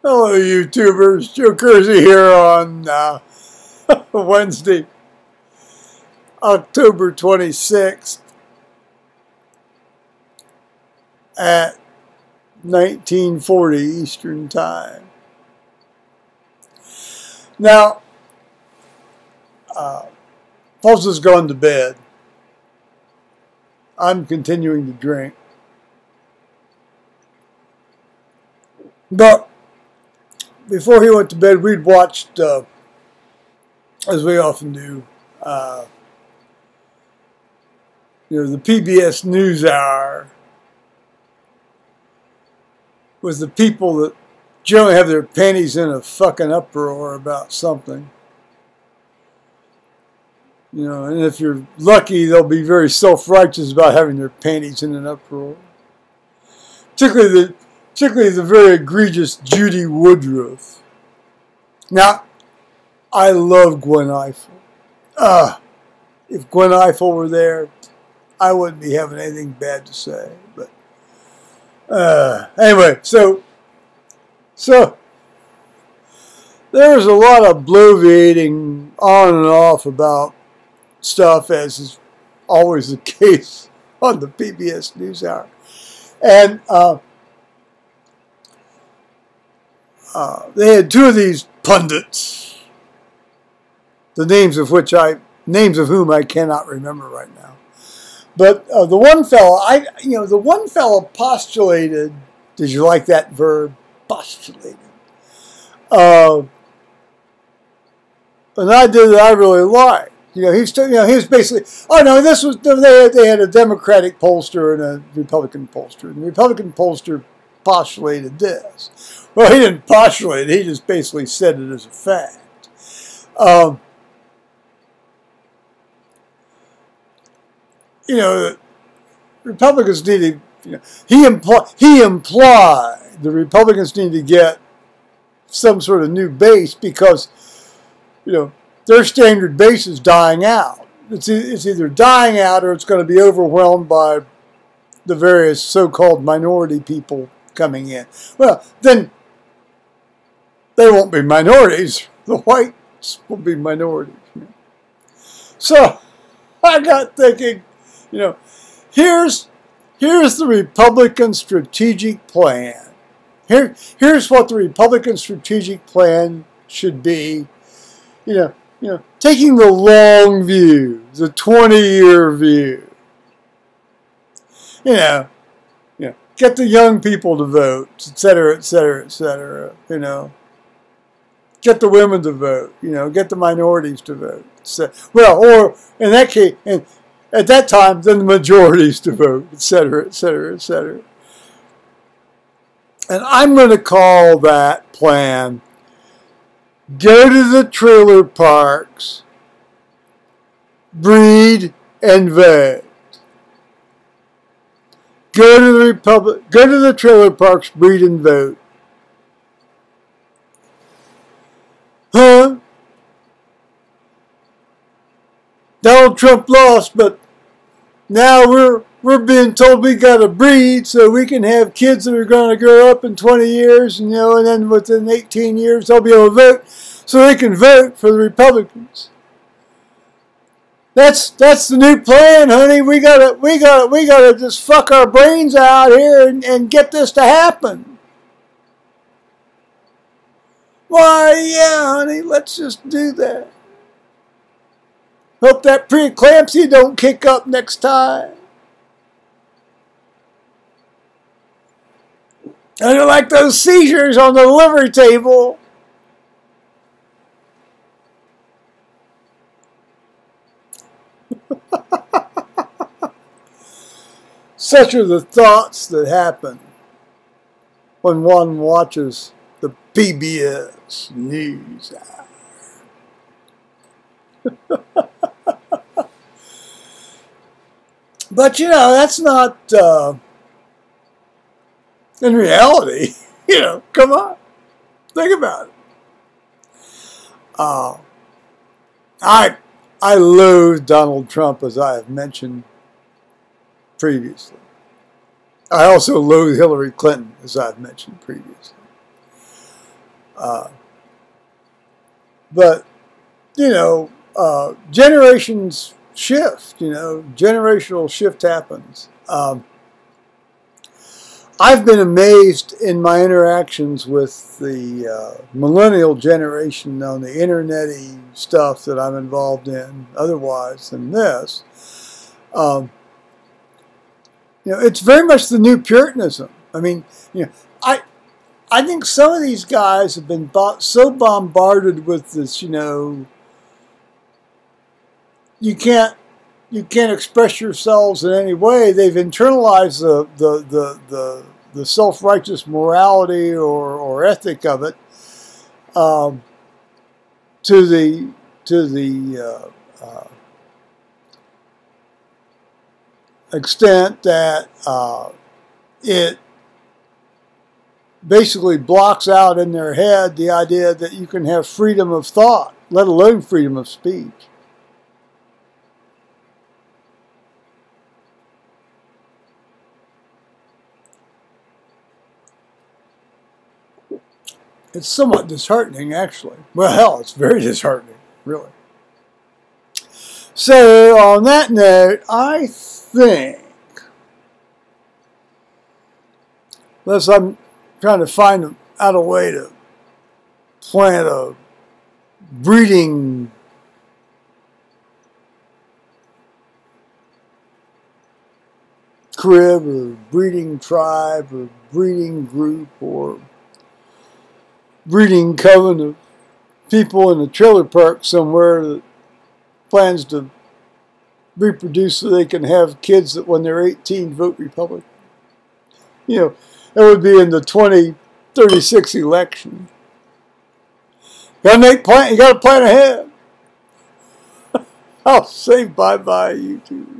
Hello, YouTubers. Joe Kersey here on Wednesday, October 26th at 1940 Eastern Time. Now, Pulse has gone to bed. I'm continuing to drink. But before he went to bed, we'd watched, as we often do, the PBS NewsHour with the people that generally have their panties in a fucking uproar about something. And if you're lucky, they'll be very self-righteous about having their panties in an uproar. Particularly the very egregious Judy Woodruff. Now, I love Gwen Eiffel. If Gwen Eiffel were there, I wouldn't be having anything bad to say. But anyway, so there was a lot of bloviating on and off about stuff, as is always the case on the PBS NewsHour. And they had two of these pundits, the names of whom I cannot remember right now. But the one fellow postulated. Did you like that verb, postulated? An idea that I really liked. He was basically, they had a Democratic pollster and a Republican pollster, and the Republican pollster postulated this. Well, he didn't postulate it, he just basically said it as a fact. Republicans needed, he implied the Republicans need to get some sort of new base because, their standard base is dying out. It's either dying out or it's going to be overwhelmed by the various so-called minority people coming in. Well, then they won't be minorities. The whites will be minorities. So I got thinking, here's the Republican strategic plan. Here's what the Republican strategic plan should be. Taking the long view, the 20-year view. Get the young people to vote, etc., etc., etc. Get the women to vote. Get the minorities to vote. So, or in that case, at that time, then the majorities to vote, etc., etc., etc. And I'm going to call that plan, go to the trailer parks, breed and vote. Go to the trailer parks, breed and vote. Huh? Donald Trump lost, but now we're being told we got to breed so we can have kids that are going to grow up in 20 years, and then within 18 years they'll be able to vote, so they can vote for the Republicans. That's the new plan, honey. We gotta just fuck our brains out here and get this to happen. Why, yeah, honey, let's just do that. Hope that preeclampsia don't kick up next time. I don't like those seizures on the delivery table. Such are the thoughts that happen when one watches the PBS NewsHour. But that's not in reality. Come on, think about it. I loathe Donald Trump, as I have mentioned previously. I also loathe Hillary Clinton, as I've mentioned previously. But, you know, generations shift, you know, generational shift happens. I've been amazed in my interactions with the millennial generation on the internet-y stuff that I'm involved in otherwise than this. You know, it's very much the new Puritanism. I mean, you know, I think some of these guys have been so bombarded with this, you know, you can't express yourselves in any way. They've internalized the self-righteous morality or ethic of it to the extent that it basically blocks out in their head the idea that you can have freedom of thought, let alone freedom of speech. It's somewhat disheartening, actually. Well, hell, it's very disheartening, really. So, on that note, I think, unless I'm trying to find out a way to plant a breeding crib or breeding tribe or breeding group or breeding coven of people in a trailer park somewhere that plans to reproduce so they can have kids that when they're 18 vote Republican. You know, that would be in the 2036 election. You gotta plan ahead. I'll say bye-bye, YouTube.